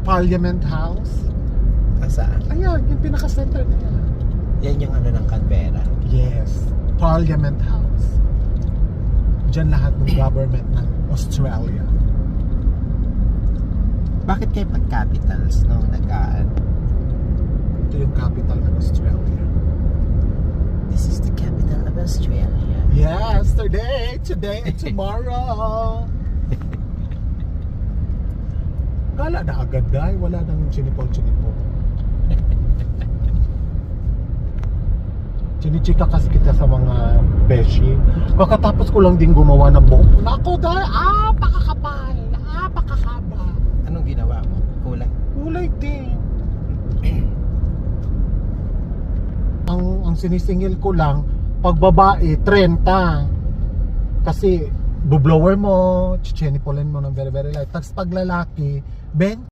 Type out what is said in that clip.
Parliament House. Saan? Ayan, yung pinaka-center na yan. Yan yung ano ng Canberra. Yes, Parliament House. Diyan lahat ng government ng Australia. Bakit kayo pag capitals, no? Nag-aan? Ito yung capital ng Australia. This is the capital of Australia. Yesterday, today, and tomorrow. Kala na agad dahil wala nang chinipol-chinipol. Chinichika kasi kita sa mga beshi. Kakatapos ko lang din gumawa ng buhok. Nako dahil, pakakapal, pakahaba. Anong ginawa mo? Kulay? Kulay din. ang sinisingil ko lang, pag babae, 30. Kasi, bublower mo, chichenipolin mo ng very, very light. Tapos pag lalaki, 20.